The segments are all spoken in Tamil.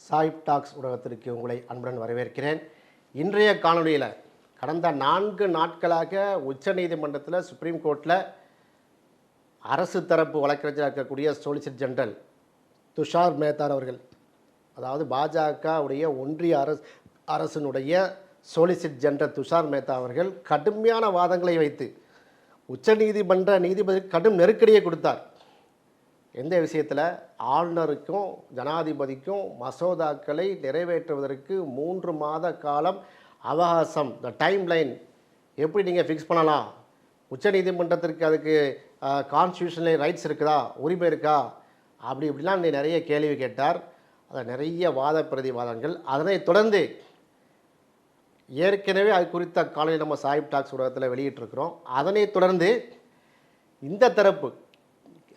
சாயிப் டாக்ஸ் ஊடகத்திற்கு உங்களை அன்புடன் வரவேற்கிறேன். இன்றைய காணொலியில் கடந்த 4 நாட்களாக உச்சநீதிமன்றத்தில் சுப்ரீம் கோர்ட்டில் அரசு தரப்பு வழக்கறிஞராக இருக்கக்கூடிய சொலிசிட்டர் ஜெனரல் துஷார் மேத்தா அவர்கள், அதாவது பாஜகவுடைய ஒன்றிய அரசினுடைய சொலிசிட்டர் ஜெனரல் துஷார் மேத்தா அவர்கள் கடுமையான வாதங்களை வைத்து உச்சநீதிமன்ற நீதிபதி கடும் நெருக்கடியை கொடுத்தார். எந்த விஷயத்தில்? ஆளுநருக்கும் ஜனாதிபதிக்கும் மசோதாக்களை நிறைவேற்றுவதற்கு 3 மாத காலம் அவகாசம், த டைம் லைன் எப்படி நீங்கள் ஃபிக்ஸ் பண்ணலாம்? உச்சநீதிமன்றத்திற்கு அதுக்கு கான்ஸ்டியூஷனல் ரைட்ஸ் இருக்குதா, உரிமை இருக்கா, அப்படி இப்படிலாம் நிறைய கேள்வி கேட்டார். அதை நிறைய வாத பிரதிவாதங்கள். அதனைத் தொடர்ந்து ஏற்கனவே அது குறித்த காலையில் நம்ம சாயிப் டாக்ஸ் ஊடகத்தில் வெளியிட்டிருக்கிறோம். அதனைத் தொடர்ந்து இந்த தரப்பு,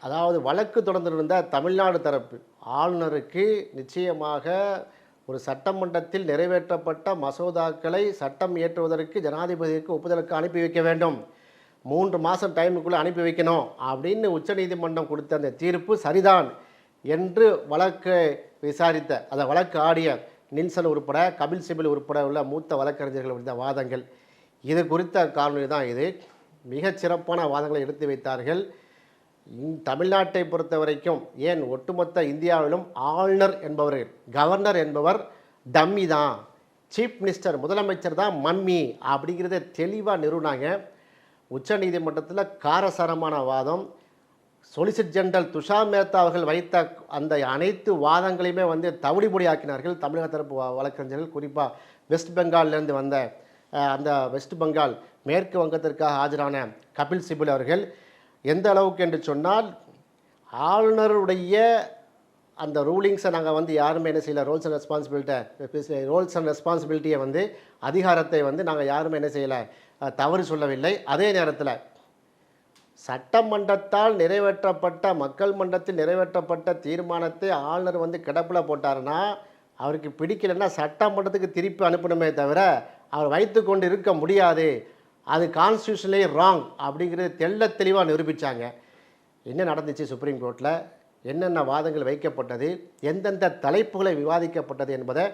அதாவது வழக்கு தொடர்ந்திருந்த தமிழ்நாடு தரப்பு, ஆளுநருக்கு நிச்சயமாக ஒரு சட்டமன்றத்தில் நிறைவேற்றப்பட்ட மசோதாக்களை சட்டம் இயற்றுவதற்கு ஜனாதிபதிக்கு ஒப்புதலுக்கு அனுப்பி வைக்க வேண்டும், 3 மாதம் டைமுக்குள்ளே அனுப்பி வைக்கணும் அப்படின்னு உச்சநீதிமன்றம் கொடுத்த அந்த தீர்ப்பு சரிதான் என்று வழக்கு விசாரித்த, அந்த வழக்கு ஆடிய நில்சன் உட்பட கபில் சிபில் உட்பட உள்ள மூத்த வழக்கறிஞர்கள் விடுத்த வாதங்கள், இது குறித்த காரணம் தான். இது மிகச் சிறப்பான வாதங்களை எடுத்து வைத்தார்கள். தமிழ்நாட்டை பொறுத்த வரைக்கும், ஏன் ஒட்டுமொத்த இந்தியாவிலும் ஆளுநர் என்பவர்கள், கவர்னர் என்பவர் டம்மி தான், சீஃப் மினிஸ்டர் முதலமைச்சர் தான் மம்மி அப்படிங்கிறத தெளிவாக நிறுவனாங்க. உச்சநீதிமன்றத்தில் காரசாரமான வாதம். சொலிசிட்டர் ஜெனரல் துஷார் மேத்தா அவர்கள் வைத்த அந்த அனைத்து வாதங்களையுமே தவிடுபொடி ஆக்கினார்கள் தமிழக தரப்பு வழக்கறிஞர்கள். குறிப்பாக வெஸ்ட் பெங்கால்லேருந்து வந்த அந்த வெஸ்ட் பெங்கால் மேற்கு வங்கத்திற்காக ஆஜரான கபில் சிபில் அவர்கள் எந்த அளவுக்கு என்று சொன்னால், ஆளுநருடைய அந்த ரூலிங்ஸை நாங்கள் யாருமே என்ன செய்யலை, ரோல்ஸ் அண்ட் ரெஸ்பான்சிபிலிட்டியை அதிகாரத்தை நாங்கள் யாருமே என்ன செய்யலை, தவறு சொல்லவில்லை. அதே நேரத்தில் சட்டமன்றத்தால் நிறைவேற்றப்பட்ட, மக்கள் மன்றத்தில் நிறைவேற்றப்பட்ட தீர்மானத்தை ஆளுநர் கிடப்பில் போட்டாருன்னா, அவருக்கு பிடிக்கலைன்னா சட்டமன்றத்துக்கு திருப்பி அனுப்பணுமே தவிர அவர் வைத்து கொண்டு இருக்க முடியாது, அது கான்ஸ்டியூஷனலே ராங் அப்படிங்கிறது தெள்ள தெளிவாக நிரூபித்தாங்க. என்ன நடந்துச்சு சுப்ரீம் கோர்ட்டில், என்னென்ன வாதங்கள் வைக்கப்பட்டது, எந்தெந்த தலைப்புகளை விவாதிக்கப்பட்டது என்பதை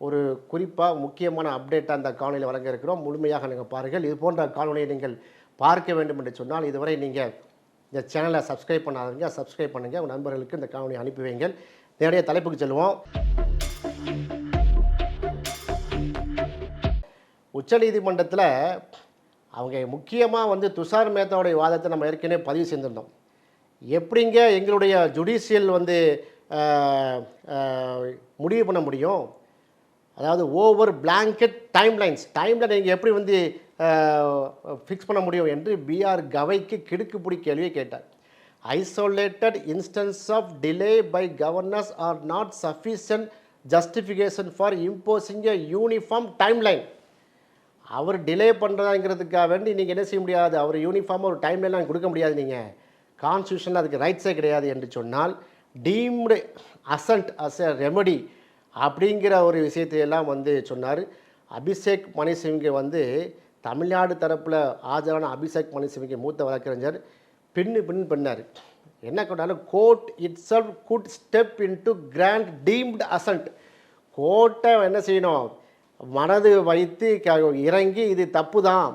ஒரு குறிப்பாக முக்கியமான அப்டேட்டாக அந்த காணொலியில் வழங்க இருக்கிறோம். முழுமையாக நீங்கள் பாருங்கள். இது போன்ற காணொலியை நீங்கள் பார்க்க வேண்டும் என்று சொன்னால் இதுவரை நீங்கள் இந்த சேனலை சப்ஸ்கிரைப் பண்ணாதீங்க, சப்ஸ்கிரைப் பண்ணுங்கள், உங்கள் நண்பர்களுக்கு இந்த காணொலியை அனுப்பி வைங்கள். நேரடிய தலைப்புக்கு செல்வோம். உச்சநீதிமன்றத்தில் அவங்க முக்கியமாக துஷார் மேத்தாவுடைய வாதத்தை நம்ம ஏற்கனவே பதிவு செஞ்சிருந்தோம். எப்படிங்க எங்களுடைய ஜுடிஷியல் முடிவு பண்ண முடியும், அதாவது ஓவர் பிளாங்கெட் டைம்லைன்ஸ் நீங்கள் எப்படி ஃபிக்ஸ் பண்ண முடியும் என்று பிஆர் கவைக்கு கிடுக்குப்பிடி கேள்வியை கேட்டார். Isolated instances of delay by governors are not sufficient justification for imposing a uniform timeline. அவர் டிலே பண்ணுறதாங்கிறதுக்காக வேண்டி நீங்கள் என்ன செய்ய முடியாது, அவர் யூனிஃபார்மாக ஒரு டைம்லைன் கொடுக்க முடியாது, நீங்கள் கான்ஸ்டியூஷனில் அதுக்கு ரைட்ஸே கிடையாது என்று சொன்னால், டீம்டு அசன்ட் அஸ் எ ரெமடி அப்படிங்கிற ஒரு விஷயத்தையெல்லாம் சொன்னார். அபிஷேக் மணி சிங்கை தமிழ்நாடு தரப்பில் ஆஜரான அபிஷேக் மணி சிங்கை மூத்த வழக்கறிஞர் பண்ணார். என்ன கொண்டாலும் court itself could step into grant deemed assent. கோர்ட்டை என்ன செய்யணும், மனது வைத்து இறங்கி இது தப்பு தான்,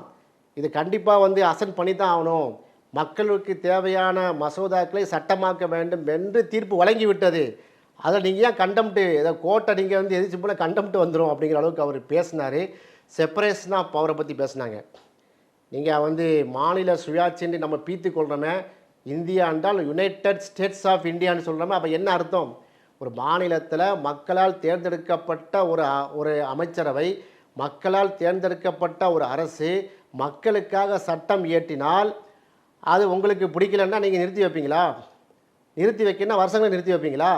இது கண்டிப்பாக அசன்ட் பண்ணி தான் ஆகணும், மக்களுக்கு தேவையான மசோதாக்களை சட்டமாக்க வேண்டும் என்று தீர்ப்பு வழங்கிவிட்டது. அதை நீங்கள் ஏன் கண்டம்ட்டு, இதை கோர்ட்டை நீங்கள் எதிர்த்து போல கண்டம்ட்டு வந்துடும் அப்படிங்கிற அளவுக்கு அவர் பேசினார். செப்பரேஷன் ஆஃப் பவரை பற்றி பேசினாங்க. நீங்கள் மாநில சுயாட்சின்னு நம்ம பீத்து கொள்கிறோமே, இந்தியா என்றால் யுனைடெட் ஸ்டேட்ஸ் ஆஃப் இந்தியான்னு சொல்கிறோமே, அப்போ என்ன அர்த்தம்? ஒரு மாநிலத்தில் மக்களால் தேர்ந்தெடுக்கப்பட்ட ஒரு அமைச்சரவை, மக்களால் தேர்ந்தெடுக்கப்பட்ட ஒரு அரசு மக்களுக்காக சட்டம் இயற்றினால் அது உங்களுக்கு பிடிக்கலன்னா நீங்கள் நிறுத்தி வைப்பீங்களா? நிறுத்தி வைக்கணும்னா வருஷங்களை நிறுத்தி வைப்பீங்களா?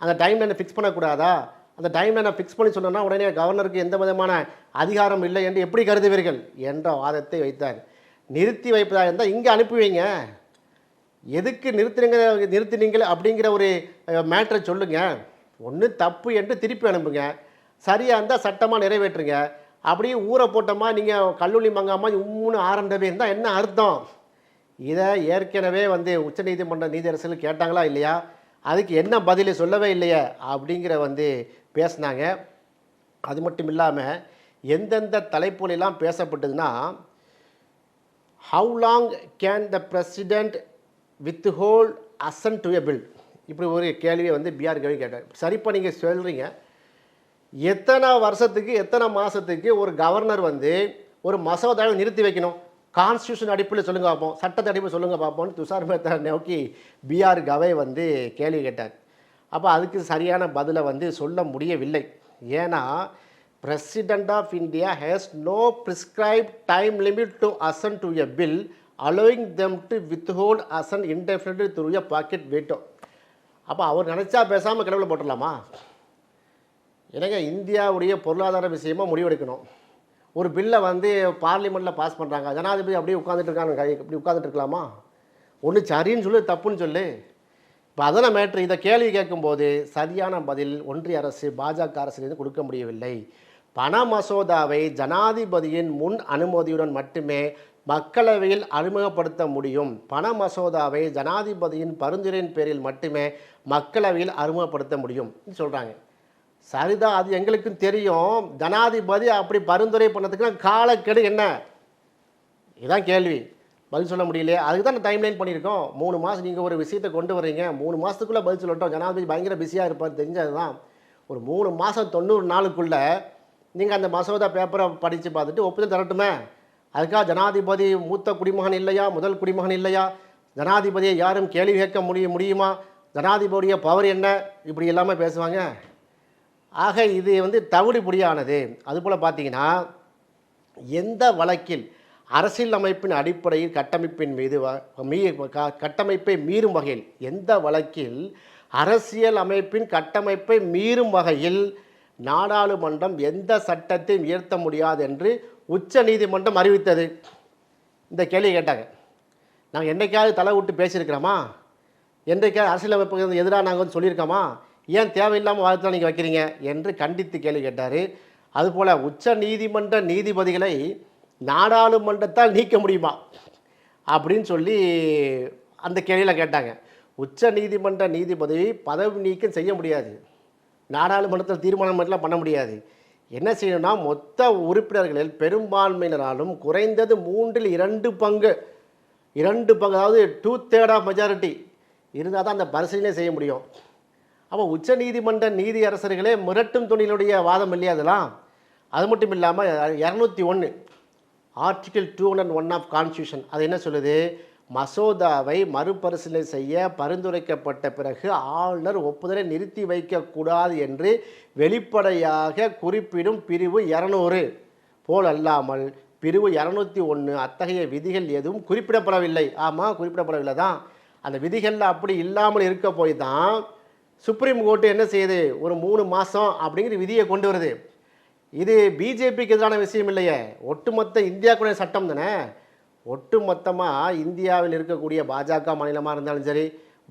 அந்த டைம்லைனை ஃபிக்ஸ் பண்ணக்கூடாதா? அந்த டைம்லைனை ஃபிக்ஸ் பண்ணி சொன்னோன்னா உடனே கவர்னருக்கு எந்த விதமான அதிகாரம் இல்லை என்று எப்படி கருதுவீர்கள் என்ற வாதத்தை வைத்தார். நிறுத்தி வைப்பதாக இருந்தால் இங்கே அனுப்புவீங்க, எதுக்கு நிறுத்தினீங்கள் அப்படிங்கிற ஒரு மேட்டரை சொல்லுங்கள். ஒன்று தப்பு என்று திருப்பி அனுப்புங்க, சரியாக இருந்தால் சட்டமாக நிறைவேற்றுங்க. அப்படியே ஊரை போட்டோமா நீங்கள் கல்லூரி மங்காமா உம்முன்னு ஆரம்பவே இருந்தால் என்ன அர்த்தம்? இதை ஏற்கனவே உச்சநீதிமன்ற நீதியரசர்கள் கேட்டாங்களா இல்லையா? அதுக்கு என்ன பதில் சொல்லவே இல்லையே அப்படிங்கிற பேசினாங்க. அது மட்டும் இல்லாமல் எந்தெந்த தலைப்புகளெல்லாம் பேசப்பட்டதுன்னா, how long can the president withhold assent to a bill, இப்படி ஒரு கேள்வியை வந்து பிஆர் கவி கேட்டார். சரிப்பா நீங்கள் சொல்கிறீங்க, எத்தனை வருஷத்துக்கு எத்தனை மாதத்துக்கு ஒரு கவர்னர் வந்து ஒரு மசோதாவை நிறுத்தி வைக்கணும்? கான்ஸ்டியூஷன் அடிப்படையில் சொல்லுங்க பார்ப்போம், சட்டத்தை அடிப்படையில் சொல்லுங்க பார்ப்போம்னு துஷார் மேத்தா நோக்கி பிஆர் கவை வந்து கேள்வி கேட்டார். அப்போ அதுக்கு சரியான பதிலை வந்து சொல்ல முடியவில்லை. ஏன்னா president of India has no prescribe time limit to assent to a bill allowing them to withhold assent indefinitely through a pocket veto. அப்போ அவர் நினச்சா பேசாமல் கடவுளை போட்டுடலாமா? எனக்கு இந்தியாவுடைய பொருளாதார விஷயமாக முடிவெடுக்கணும். ஒரு பில்லை வந்து பார்லிமெண்ட்டில் பாஸ் பண்ணுறாங்க, ஜனாதிபதி அப்படியே உட்காந்துட்டு இருக்காங்க, இப்படி உட்காந்துட்டு இருக்கலாமா? ஒன்று சரின்னு சொல்லு, தப்புன்னு சொல்லு. இப்போ அதெல்லாம் மேட்ரு. இதை கேள்வி கேட்கும்போது சரியான பதில் ஒன்றிய அரசு பாஜக அரசிலிருந்து கொடுக்க முடியவில்லை. பண மசோதாவை ஜனாதிபதியின் முன் அனுமதியுடன் மட்டுமே மக்களவையில் அறிமுகப்படுத்த முடியும். பண மசோதாவை ஜனாதிபதியின் பரிந்துரையின் பேரில் மட்டுமே மக்களவையில் அறிமுகப்படுத்த முடியும் சொல்கிறாங்க. சரிதான், அது எங்களுக்கும் தெரியும். ஜனாதிபதி அப்படி பரிந்துரை பண்ணதுக்குன்னா காலக்கெடு என்ன? இதுதான் கேள்வி. பதில் சொல்ல முடியலையே. அதுக்கு தான் டைம்லைன் பண்ணியிருக்கோம். 3 மாதம் நீங்கள் ஒரு விஷயத்தை கொண்டு வர்றீங்க, 3 மாதத்துக்குள்ளே பதில் சொல்லட்டும். ஜனாதிபதி பயங்கர பிஸியாக இருப்பார், தெரிஞ்சது தான். ஒரு 3 மாதம் 90 நாளுக்குள்ளே நீங்கள் அந்த மசோதா பேப்பரை படித்து பார்த்துட்டு ஒப்புதல் தரட்டுமே. அதுக்காக ஜனாதிபதி மூத்த குடிமகன் இல்லையா, முதல் குடிமகன் இல்லையா, ஜனாதிபதியை யாரும் கேள்வி கேட்க முடியுமா, ஜனாதிபதியுடைய பவர் என்ன, இப்படி எல்லாமே பேசுவாங்க. ஆக இது வந்து தவிடுபொடியானது. அதுபோல் பார்த்தீங்கன்னா, எந்த வழக்கில் அரசியல் அமைப்பின் அடிப்படையில் கட்டமைப்பின் மீது கட்டமைப்பை மீறும் வகையில், எந்த வழக்கில் அரசியல் அமைப்பின் கட்டமைப்பை மீறும் வகையில் நாடாளுமன்றம் எந்த சட்டத்தையும் உயர்த்த முடியாது என்று உச்ச நீதிமன்றம் அறிவித்தது. இந்த கேள்வி கேட்டாங்க. நாங்கள் என்றைக்காவது தலை விட்டு பேசியிருக்கிறோமா? என்றைக்காவது அரசியல் அமைப்புக்கு எதிராக நாங்கள் வந்து சொல்லியிருக்கோமா? ஏன் தேவையில்லாமல் வாதத்தில் நீங்கள் வைக்கிறீங்க என்று கண்டித்து கேள்வி கேட்டார். அதுபோல் உச்ச நீதிமன்ற நீதிபதிகளை நாடாளுமன்றத்தால் நீக்க முடியுமா அப்படின்னு சொல்லி அந்த கேள்வியில் கேட்டாங்க. உச்ச நீதிமன்ற நீதிபதியை பதவி நீக்கம் செய்ய முடியாது, நாடாளுமன்றத்தில் தீர்மானம் மட்டும் பண்ண முடியாது. என்ன செய்யணும்னா, மொத்த உறுப்பினர்களில் பெரும்பான்மையினராலும் குறைந்தது 2/3 பங்கு, அதாவது 2/3 மெஜாரிட்டி இருந்தால் தான் அந்த பரிசீலனை செய்ய முடியும். அப்போ உச்ச நீதிமன்ற நீதியரசர்களே மிரட்டும் துணியினுடைய வாதம் இல்லையா அதெல்லாம்? அது மட்டும் இல்லாமல் 201 ஆர்டிகிள் 201 ஆஃப் கான்ஸ்டியூஷன் அது என்ன சொல்லுது? மசோதாவை மறுபரிசீலனை செய்ய பரிந்துரைக்கப்பட்ட பிறகு ஆளுநர் ஒப்புதலை நிறுத்தி வைக்கக்கூடாது என்று வெளிப்படையாக குறிப்பிடும் பிரிவு 200 போல் அல்லாமல் பிரிவு 201 அத்தகைய விதிகள் எதுவும் குறிப்பிடப்படவில்லை. ஆமாம், குறிப்பிடப்படவில்லை தான். அந்த விதிகளில் அப்படி இல்லாமல் இருக்க போய் தான் சுப்ரீம் கோர்ட்டு என்ன செய்யுது? ஒரு 3 மாதம் அப்படிங்கிற விதியை கொண்டு வருது. இது பிஜேபிக்கு எதிரான விஷயம் இல்லையே, ஒட்டுமொத்த இந்தியாவுக்குரிய சட்டம் தானே. ஒட்டுமொத்தமாக இந்தியாவில் இருக்கக்கூடிய பாஜக மாநிலமாக இருந்தாலும் சரி,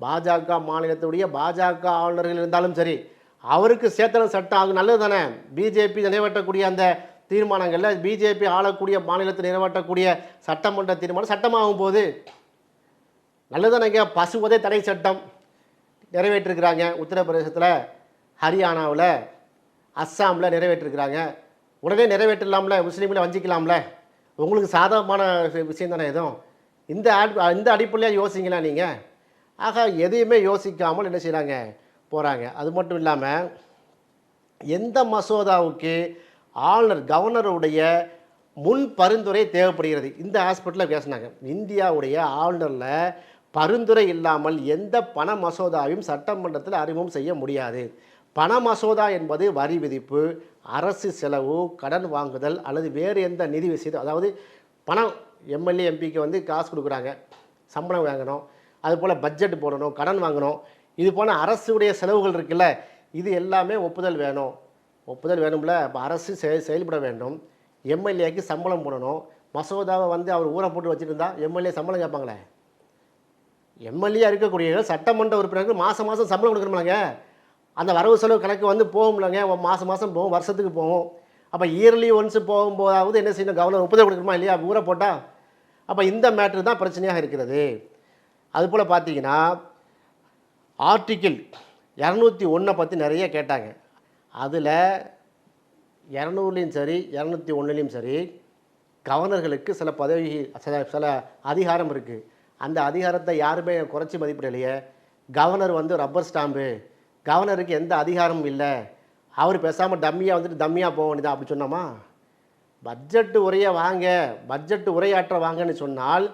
பாஜக மாநிலத்துடைய பாஜக ஆளுநர்கள் இருந்தாலும் சரி, அவருக்கு சேர்த்தன சட்டம் அது நல்லது தானே. பிஜேபி நிறைவேற்றக்கூடிய அந்த தீர்மானங்களில் பிஜேபி ஆளக்கூடிய மாநிலத்தில் நிறைவேற்றக்கூடிய சட்டமன்ற தீர்மானம் சட்டமாகும் போது நல்லது தானேங்க. பசுவதை தடை சட்டம் நிறைவேற்றிருக்கிறாங்க உத்தரப்பிரதேசத்தில், ஹரியானாவில், அஸ்ஸாமில் நிறைவேற்றிருக்கிறாங்க. உடனே நிறைவேற்றலாம்ல, முஸ்லீம்களை வஞ்சிக்கலாம்ல. உங்களுக்கு சாதகமான விஷயம் தானே எதுவும். இந்த அடிப்படையாக யோசிங்களா நீங்கள்? ஆக எதையுமே யோசிக்காமல் என்ன செய்கிறாங்க, போகிறாங்க. அது மட்டும் இல்லாமல் எந்த மசோதாவுக்கு ஆளுநர் கவர்னருடைய முன் பரிந்துரை தேவைப்படுகிறது, இந்த ஹாஸ்பிட்டலில் பேசினாங்க. இந்தியாவுடைய ஆளுநரில் பரிந்துரை இல்லாமல் எந்த பண மசோதாவையும் சட்டமன்றத்தில் அறிமுகம் செய்ய முடியாது. பண மசோதா என்பது வரி விதிப்பு, அரசு செலவு, கடன் வாங்குதல் அல்லது வேறு எந்த நிதி விஷயத்தை, அதாவது பணம் எம்எல்ஏ எம்பிக்கு வந்து காசு கொடுக்குறாங்க, சம்பளம் வாங்கணும், அதுபோல் பட்ஜெட் போடணும், கடன் வாங்கணும், இது போன அரசுடைய செலவுகள் இருக்குல்ல, இது எல்லாமே ஒப்புதல் வேணும். ஒப்புதல் வேணும்ல. அப்போ அரசு செயல்பட வேண்டும். எம்எல்ஏக்கு சம்பளம் போடணும். மசோதாவை வந்து அவர் ஊரை போட்டு வச்சுட்டு இருந்தால் எம்எல்ஏ சம்பளம் கேட்பாங்களே. எம்எல்ஏ இருக்கக்கூடிய சட்டமன்ற உறுப்பினருக்கு மாதம் மாதம் சம்பளம் கொடுக்கணும்லங்க. அந்த வரவு செலவு கணக்கு வந்து போகும்லங்க, மாதம் மாதம் போகும், வருஷத்துக்கு போகும். அப்போ இயர்லி ஒன்ஸ் போகும்போதாவது என்ன செய்யணும், கவர்னர் ஒப்புதல் கொடுக்கணுமா இல்லையா ஊரை போட்டால்? அப்போ இந்த மேட்ரு தான் பிரச்சனையாக இருக்கிறது. அதுபோல் பார்த்தீங்கன்னா ஆர்டிக்கிள் 201 பற்றி நிறைய கேட்டாங்க. அதில் 200லையும் சரி 201லையும் சரி கவர்னர்களுக்கு சில பதவி சில அதிகாரம் இருக்குது. அந்த அதிகாரத்தை யாருமே குறைச்சி மதிப்பிடலையே. கவர்னர் வந்து ரப்பர் ஸ்டாம்பு, கவர்னருக்கு எந்த அதிகாரமும் இல்லை, அவர் பேசாமல் டம்மியாக வந்துட்டு டம்மியாக போக வேண்டியதான் அப்படி சொன்னோமா? பட்ஜெட்டு உரையை வாங்க, பட்ஜெட்டு உரையாற்ற வாங்கன்னு சொன்னால்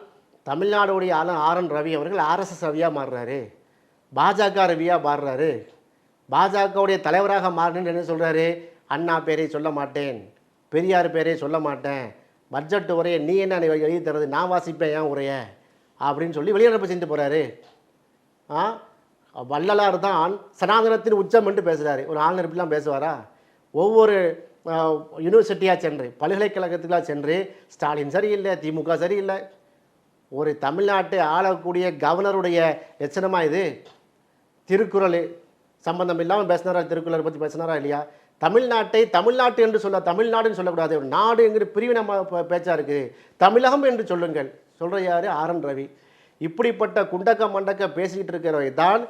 தமிழ்நாடுடைய ஆர்.என். ரவி அவர்கள் ஆர்எஸ்எஸ் ரவியாக மாறுறாரு, பாஜக ரவியாக மாறுறாரு. பாஜகவுடைய தலைவராக மாறணுன்னு என்ன சொல்கிறாரு? அண்ணா பேரை சொல்ல மாட்டேன், பெரியார் பேரை சொல்ல மாட்டேன், பட்ஜெட்டு உரையை நீ என்ன எழுதி தர்றது, நான் வாசிப்பேன் ஏன் உரைய அப்படின்னு சொல்லி வெளிநடப்பு செஞ்சு போகிறாரு. வள்ளலார் தான் சனாதனத்தின் உச்சம் என்று பேசுகிறாரு. ஒரு ஆளுநர் இப்படிலாம் பேசுவாரா? ஒவ்வொரு யூனிவர்சிட்டியாக சென்று, பல்கலைக்கழகத்துக்கெலாம் சென்று ஸ்டாலின் சரியில்லை, திமுக சரியில்லை, ஒரு தமிழ்நாட்டை ஆளக்கூடிய கவர்னருடைய லட்சணமாக இது? திருக்குறள் சம்பந்தம் இல்லாமல் பேசினாரா? திருக்குறளை பற்றி பேசினாரா இல்லையா? தமிழ்நாட்டை தமிழ்நாட்டு என்று சொல்ல, தமிழ்நாடுன்னு சொல்லக்கூடாது, நாடு என்கிற பிரிவு நம்ம பேச்சா இருக்குது. தமிழகம் என்று சொல்லுங்கள். சொல்கிற யார்? ஆர்.என். ரவி. இப்படிப்பட்ட குண்டக்க மண்டக்க பேசிக்கிட்டு இருக்கிறவை தான்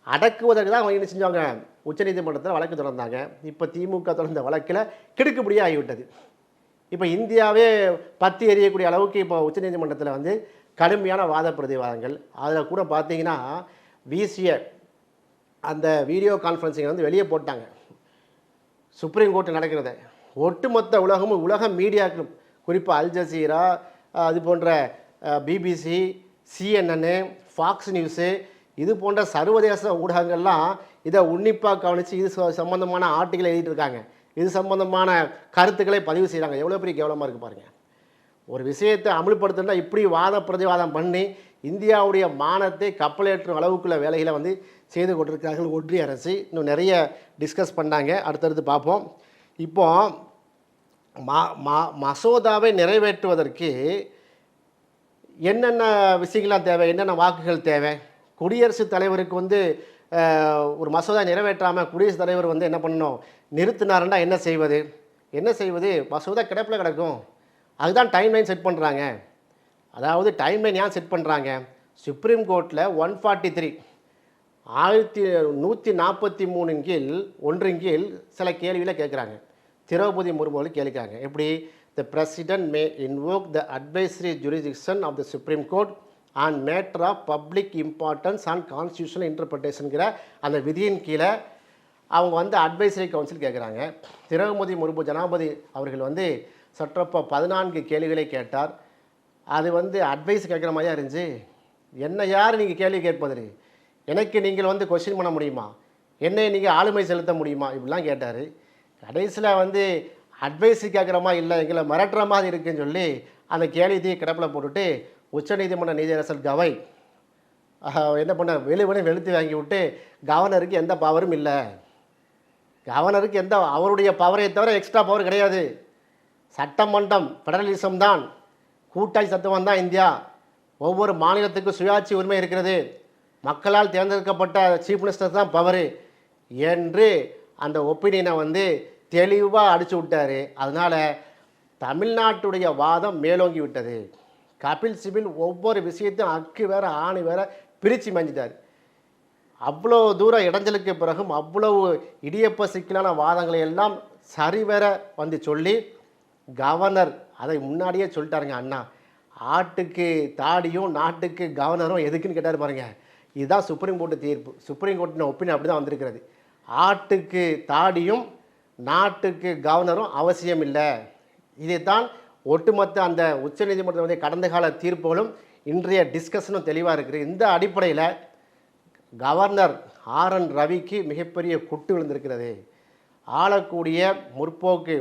அடக்குவதற்கு தான் அவங்க என்ன செஞ்சாங்க? உச்சநீதிமன்றத்தில் வழக்கு தொடர்ந்தாங்க. இப்போ திமுக தொடர்ந்த வழக்கில் கிடுக்குப்படியாக ஆகிவிட்டது. இப்போ இந்தியாவே பற்றி எறியக்கூடிய அளவுக்கு இப்போ உச்சநீதிமன்றத்தில் வந்து கடுமையான வாத பிரதிவாதங்கள். அதில் கூட பார்த்தீங்கன்னா வீசிய அந்த வீடியோ கான்ஃபரன்சிங்கை வந்து வெளியே போட்டாங்க. சுப்ரீம் கோர்ட்டு நடக்கிறத ஒட்டுமொத்த உலகமும், உலக மீடியாக்களும், குறிப்பாக அல் ஜசீரா, அது போன்ற பிபிசி, CNN, ஃபாக்ஸ் நியூஸு, இது போன்ற சர்வதேச ஊடகங்கள்லாம் இதை உன்னிப்பாக கவனித்து இது சம்பந்தமான ஆர்டிகளை எழுதிட்டு இருக்காங்க, இது சம்பந்தமான கருத்துக்களை பதிவு செய்கிறாங்க. எவ்வளோ பெரிய கேவலமாக இருக்குது பாருங்கள். ஒரு விஷயத்தை அமல்படுத்தினா இப்படி வாத பிரதிவாதம் பண்ணி இந்தியாவுடைய மானத்தை கப்பலேற்றும் அளவுக்குள்ள வேலைகளை வந்து செய்து கொண்டிருக்கிறார்கள் ஒன்றிய அரசு. இன்னும் நிறைய டிஸ்கஸ் பண்ணாங்க, அடுத்தடுத்து பார்ப்போம். இப்போ மசோதாவை நிறைவேற்றுவதற்கு என்னென்ன விஷயங்கள்லாம் தேவை, என்னென்ன வாக்குகள் தேவை? குடியரசுத் தலைவருக்கு வந்து ஒரு மசோதா நிறைவேற்றாமல் குடியரசுத் தலைவர் வந்து என்ன பண்ணணும், நிறுத்தினாருன்னா என்ன செய்வது? என்ன செய்வது? மசோதா கிடப்பில் கிடக்கும். அதுதான் டைம்லைன் செட் பண்ணுறாங்க. அதாவது டைம்லைன் ஏன் செட் பண்ணுறாங்க? சுப்ரீம் கோர்ட்டில் 143 1143 கீழ் 1 கீழ் சில கேள்வியில் கேட்குறாங்க. திரௌபதி முர்மு கேட்குறாங்க. எப்படி? The President may invoke the advisory jurisdiction of the Supreme Court on matter of public importance and constitutional interpretationங்கிற அந்த விதியின் கீழே அவங்க வந்து அட்வைசரி கவுன்சில் கேட்குறாங்க. திரௌபதி முர்மு ஜனாபதி அவர்கள் வந்து சற்றப்போ 14 கேள்விகளை கேட்டார். அது வந்து அட்வைஸ் கேட்குற மாதிரியா இருந்துச்சு. என்ன யார் நீங்கள் கேள்வி கேட்பது? எனக்கு நீங்கள் வந்து கொஸ்டின் பண்ண முடியுமா? என்னை நீங்கள் ஆளுமை செலுத்த முடியுமா? இப்படிலாம் கேட்டார். கடைசியில் வந்து அட்வைஸு கேட்குறமா இல்லை, எங்களை மிரட்டுற மாதிரி இருக்குன்னு சொல்லி அந்த கேள்வியை கிடப்பில் போட்டுட்டு உச்சநீதிமன்ற நீதியரசர் கவை என்ன பண்ண வெளுத்து வாங்கி விட்டு கவர்னருக்கு எந்த பவரும் இல்லை, கவர்னருக்கு எந்த அவருடைய பவரை தவிர எக்ஸ்ட்ரா பவர் கிடையாது, சட்டமன்றம் ஃபெடரலிசம் தான், கூட்டாட்சி தத்துவம் தான் இந்தியா, ஒவ்வொரு மாநிலத்துக்கும் சுயாட்சி உரிமை இருக்கிறது, மக்களால் தேர்ந்தெடுக்கப்பட்ட சீஃப் மினிஸ்டர் தான் பவரு என்று அந்த ஒப்பீனியனை வந்து தெளிவாக அடிச்சு விட்டார். அதனால் தமிழ்நாட்டுடைய வாதம் மேலோங்கி விட்டது. கபில் சிபில் ஒவ்வொரு விஷயத்தையும் அக்கு வேற ஆணி வேற பிரித்து மேஞ்சிட்டார். அவ்வளோ தூரம் இடைஞ்சலுக்கு பிறகும் அவ்வளவு இடியப்ப சிக்கலான வாதங்களை எல்லாம் சரிவர வந்து சொல்லி கவர்னர் அதை முன்னாடியே சொல்லிட்டாருங்க. அண்ணா, ஆட்டுக்கு தாடியும் நாட்டுக்கு கவர்னரும் எதுக்குன்னு கேட்டார் பாருங்கள். இதுதான் சுப்ரீம் கோர்ட்டு தீர்ப்பு. சுப்ரீம் கோர்ட்டின் ஒப்பீனியன் அப்படி தான் வந்திருக்கிறது. ஆட்டுக்கு தாடியும் நாட்டுக்கு கவர்னரும் அவசியம் இல்லை. இதைத்தான் ஒட்டுமொத்த அந்த உச்சநீதிமன்றத்துடைய கடந்த கால தீர்ப்புகளும் இன்றைய டிஸ்கஷனும் தெளிவாக இருக்குது. இந்த அடிப்படையில் கவர்னர் ஆர்.என். ரவிக்கு மிகப்பெரிய குட்டு விழுந்திருக்கிறது. ஆளக்கூடிய முற்போக்கு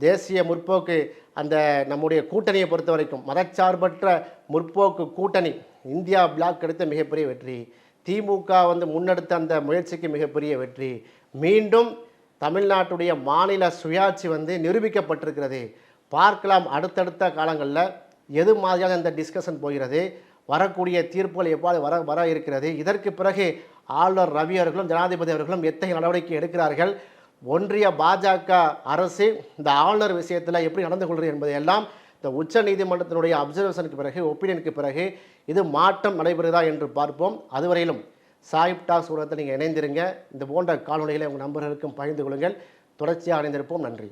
தேசிய முற்போக்கு அந்த நம்முடைய கூட்டணியை பொறுத்த வரைக்கும் மதச்சார்பற்ற முற்போக்கு கூட்டணி இந்தியா பிளாக் கிடைத்த மிகப்பெரிய வெற்றி. திமுக வந்து முன்னெடுத்த அந்த முயற்சிக்கு மிகப்பெரிய வெற்றி. மீண்டும் தமிழ்நாட்டுடைய மாநில சுயாட்சி வந்து நிரூபிக்கப்பட்டிருக்கிறது. பார்க்கலாம் அடுத்தடுத்த காலங்களில் எது மாதிரியாக இந்த டிஸ்கஷன் போகிறது, வரக்கூடிய தீர்ப்புகள் எவ்வாறு வர இருக்கிறது. இதற்கு பிறகு ஆளுநர் ரவி அவர்களும் ஜனாதிபதி அவர்களும் எத்தகைய நடவடிக்கை எடுக்கிறார்கள், ஒன்றிய பாஜக அரசு இந்த ஆளுநர் விஷயத்தில் எப்படி நடந்து கொள்கிறது என்பதையெல்லாம் இந்த உச்ச நீதிமன்றத்தினுடைய அப்சர்வேஷனுக்கு பிறகு ஒப்பீனியனுக்கு பிறகு இது மாற்றம் நடைபெறுகிறதா என்று பார்ப்போம். அதுவரையிலும் சாயிப் டாக்ஸ் ஊடகத்தில் நீங்கள் இணைந்திருங்க. இந்த போன்ற காணொலிகளை உங்கள் நண்பர்களுக்கும் பகிர்ந்து கொள்ளுங்கள். தொடர்ச்சியாக இணைந்திருப்போம். நன்றி.